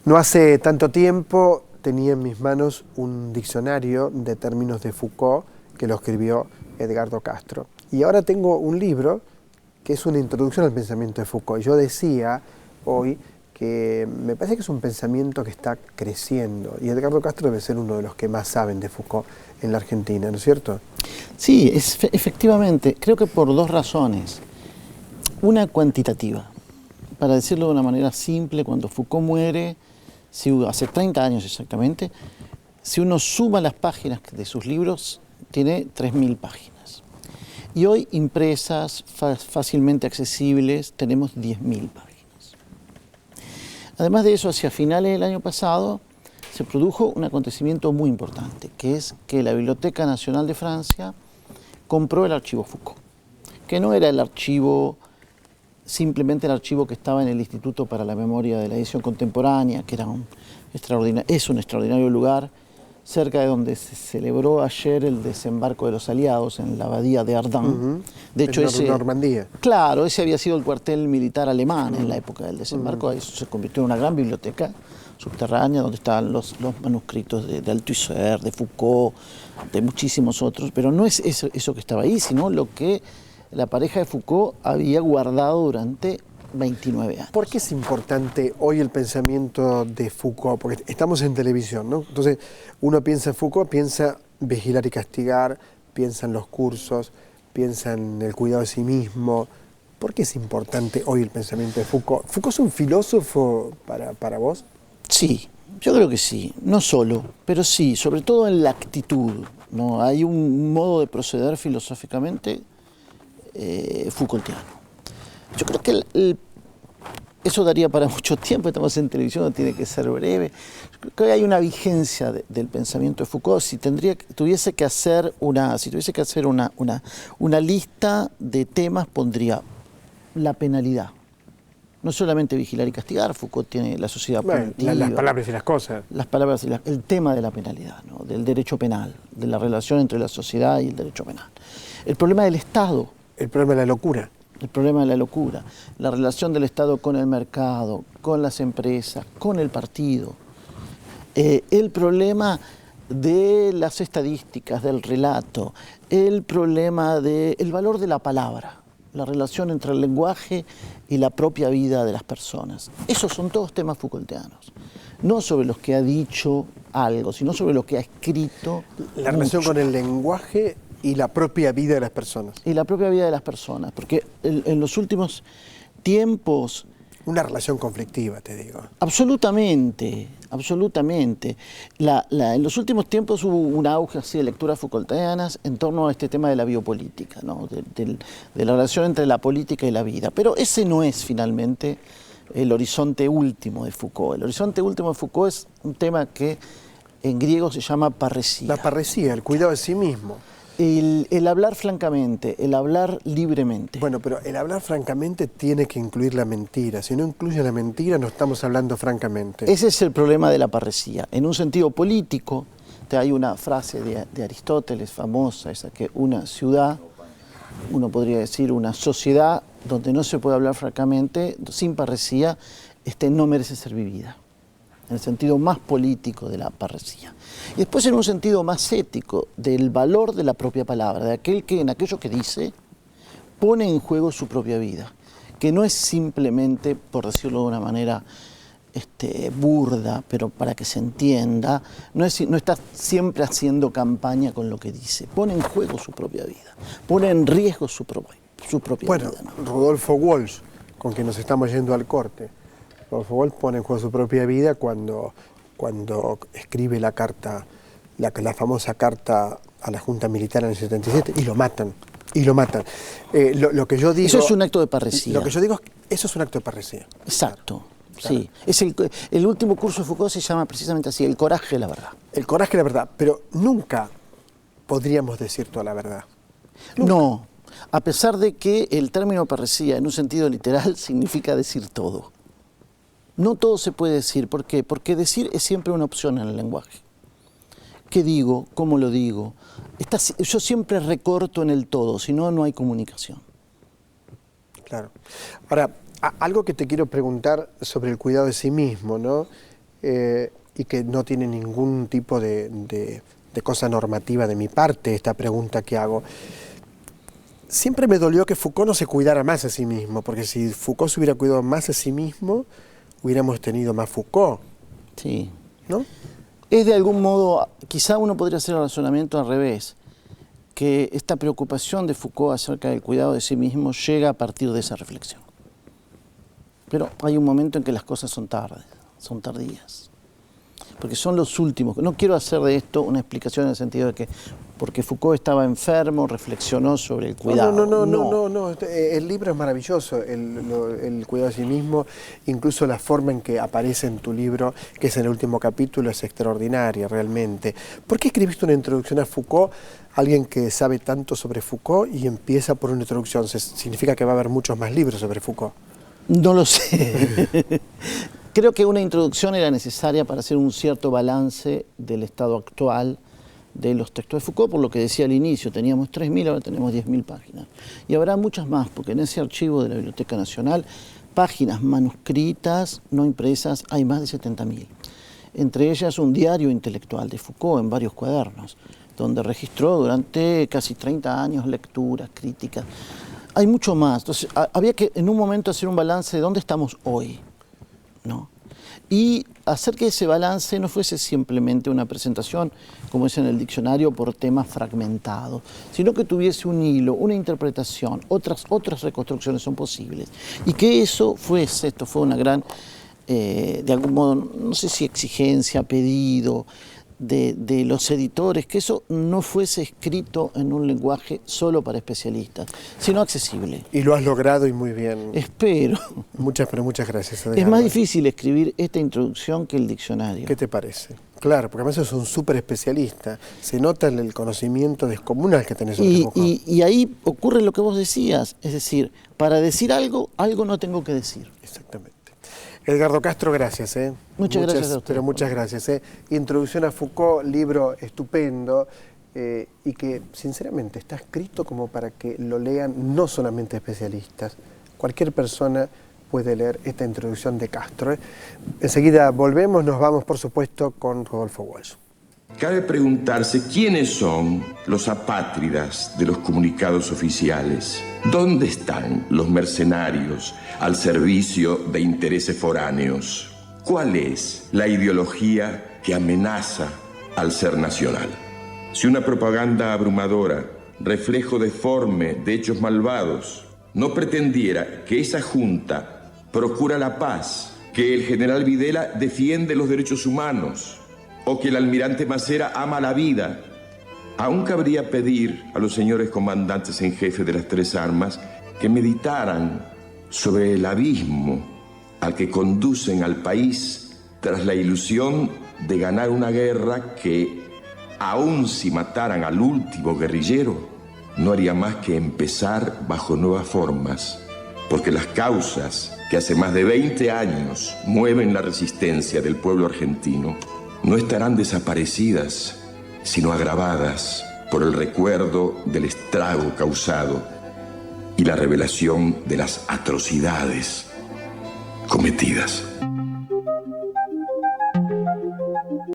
No hace tanto tiempo tenía en mis manos un diccionario de términos de Foucault que lo escribió Edgardo Castro. Y ahora tengo un libro que es una introducción al pensamiento de Foucault. Yo decía hoy que me parece que es un pensamiento que está creciendo y Edgardo Castro debe ser uno de los que más saben de Foucault en la Argentina, ¿no es cierto? Sí, efectivamente, creo que por dos razones. Una cuantitativa. Para decirlo de una manera simple, cuando Foucault muere, hace 30 años exactamente, si uno suma las páginas de sus libros, tiene 3.000 páginas. Y hoy impresas, fácilmente accesibles, tenemos 10.000 páginas. Además de eso, hacia finales del año pasado, se produjo un acontecimiento muy importante, que es que la Biblioteca Nacional de Francia compró el archivo Foucault, que no era el archivo, simplemente el archivo que estaba en el Instituto para la Memoria de la Edición Contemporánea, que era es un extraordinario lugar, cerca de donde se celebró ayer el desembarco de los aliados en la abadía de Ardin. De hecho, Normandía. Claro, ese había sido el cuartel militar alemán en la época del desembarco. Eso se convirtió en una gran biblioteca subterránea donde estaban los manuscritos de Althusser, de Foucault, de muchísimos otros, pero no es eso que estaba ahí, sino lo que la pareja de Foucault había guardado durante 29 años. ¿Por qué es importante hoy el pensamiento de Foucault? Porque estamos en televisión, ¿no? Entonces, uno piensa en Foucault, piensa vigilar y castigar, piensa en los cursos, piensa en el cuidado de sí mismo. ¿Por qué es importante hoy el pensamiento de Foucault? ¿Foucault es un filósofo para vos? Sí, yo creo que sí. No solo, pero sí, sobre todo en la actitud, ¿no? Hay un modo de proceder filosóficamente Foucaultiano. Yo creo que eso daría para mucho tiempo, estamos en televisión, no tiene que ser breve. Creo que hay una vigencia del pensamiento de Foucault. Si tuviese que hacer una lista de temas, pondría la penalidad. No solamente vigilar y castigar, Foucault tiene la sociedad punitiva. Las palabras y las cosas. Las palabras y el tema de la penalidad, ¿no? Del derecho penal, de la relación entre la sociedad y el derecho penal. El problema del Estado. El problema de la locura. El problema de la locura, la relación del Estado con el mercado, con las empresas, con el partido, el problema de las estadísticas, del relato, el problema del valor de la palabra, la relación entre el lenguaje y la propia vida de las personas. Esos son todos temas Foucaultianos, no sobre los que ha dicho algo, sino sobre lo que ha escrito. La relación con el lenguaje y la propia vida de las personas. Y la propia vida de las personas, porque en los últimos tiempos... Una relación conflictiva, te digo. Absolutamente, absolutamente. En los últimos tiempos hubo un auge así de lecturas Foucaultianas en torno a este tema de la biopolítica, ¿no? de la relación entre la política y la vida. Pero ese no es finalmente el horizonte último de Foucault. El horizonte último de Foucault es un tema que en griego se llama parresía. La parresía, el cuidado de sí mismo. El hablar francamente, el hablar libremente. Bueno, pero el hablar francamente tiene que incluir la mentira. Si no incluye la mentira, no estamos hablando francamente. Ese es el problema de la parresía. En un sentido político, hay una frase de Aristóteles famosa, esa que una ciudad, uno podría decir una sociedad donde no se puede hablar francamente, sin parresía, no merece ser vivida. En el sentido más político de la parresía. Y después en un sentido más ético, del valor de la propia palabra, de aquel que en aquello que dice pone en juego su propia vida, que no es simplemente, por decirlo de una manera burda, pero para que se entienda, no está siempre haciendo campaña con lo que dice, pone en juego su propia vida, pone en riesgo su propia vida. ¿No? Rodolfo Walsh, con quien nos estamos yendo al corte, Rodolfo Walsh pone en juego su propia vida cuando escribe la carta, la famosa carta a la Junta Militar en el 77, y lo matan. Lo que yo digo... Eso es un acto de parresía. Lo que yo digo es que eso es un acto de parresía. Exacto, claro. Sí. Es el último curso de Foucault se llama precisamente así, el coraje de la verdad. El coraje de la verdad, pero nunca podríamos decir toda la verdad. Nunca. No, a pesar de que el término parresía en un sentido literal significa decir todo. No todo se puede decir. ¿Por qué? Porque decir es siempre una opción en el lenguaje. ¿Qué digo? ¿Cómo lo digo? Yo siempre recorto en el todo, si no, no hay comunicación. Claro. Ahora, algo que te quiero preguntar sobre el cuidado de sí mismo, ¿no? Y que no tiene ningún tipo de cosa normativa de mi parte, esta pregunta que hago. Siempre me dolió que Foucault no se cuidara más a sí mismo, porque si Foucault se hubiera cuidado más a sí mismo, hubiéramos tenido más Foucault. Sí. ¿No? Es de algún modo, quizá uno podría hacer el razonamiento al revés, que esta preocupación de Foucault acerca del cuidado de sí mismo llega a partir de esa reflexión. Pero hay un momento en que las cosas son tardías, porque son los últimos. No quiero hacer de esto una explicación en el sentido de que porque Foucault estaba enfermo, reflexionó sobre el cuidado. No. El libro es maravilloso, el cuidado de sí mismo, incluso la forma en que aparece en tu libro, que es en el último capítulo, es extraordinaria realmente. ¿Por qué escribiste una introducción a Foucault, alguien que sabe tanto sobre Foucault, y empieza por una introducción? ¿Significa que va a haber muchos más libros sobre Foucault? No lo sé. Creo que una introducción era necesaria para hacer un cierto balance del estado actual de los textos de Foucault, por lo que decía al inicio, teníamos 3.000, ahora tenemos 10.000 páginas. Y habrá muchas más, porque en ese archivo de la Biblioteca Nacional, páginas manuscritas, no impresas, hay más de 70.000. Entre ellas un diario intelectual de Foucault en varios cuadernos, donde registró durante casi 30 años lecturas, críticas. Hay mucho más. Entonces, había que en un momento hacer un balance de dónde estamos hoy, ¿no? Y hacer que ese balance no fuese simplemente una presentación, como es en el diccionario, por temas fragmentados, sino que tuviese un hilo, una interpretación, otras reconstrucciones son posibles. Y que eso fuese, esto fue una gran, de algún modo, no sé si exigencia, pedido de los editores, que eso no fuese escrito en un lenguaje solo para especialistas, sino accesible. Y lo has logrado y muy bien. Espero. Muchas gracias, Edgardo. Es más difícil escribir esta introducción que el diccionario. ¿Qué te parece? Claro, porque además es un súper especialista. Se nota el conocimiento descomunal que tenés sobre Foucault. Y ahí ocurre lo que vos decías, es decir, para decir algo no tengo que decir. Exactamente. Edgardo Castro, gracias. Muchas gracias a usted. Pero muchas gracias. Introducción a Foucault, libro estupendo y que sinceramente está escrito como para que lo lean no solamente especialistas. Cualquier persona puede leer esta introducción de Castro. Enseguida volvemos, nos vamos por supuesto con Rodolfo Walsh. Cabe preguntarse quiénes son los apátridas de los comunicados oficiales. ¿Dónde están los mercenarios al servicio de intereses foráneos? ¿Cuál es la ideología que amenaza al ser nacional? Si una propaganda abrumadora, reflejo deforme de hechos malvados, no pretendiera que esa junta procura la paz, que el general Videla defiende los derechos humanos, o que el almirante Macera ama la vida, aún cabría pedir a los señores comandantes en jefe de las tres armas que meditaran sobre el abismo al que conducen al país tras la ilusión de ganar una guerra que, aun si mataran al último guerrillero, no haría más que empezar bajo nuevas formas, porque las causas que hace más de 20 años mueven la resistencia del pueblo argentino no estarán desaparecidas, sino agravadas por el recuerdo del estrago causado y la revelación de las atrocidades cometidas.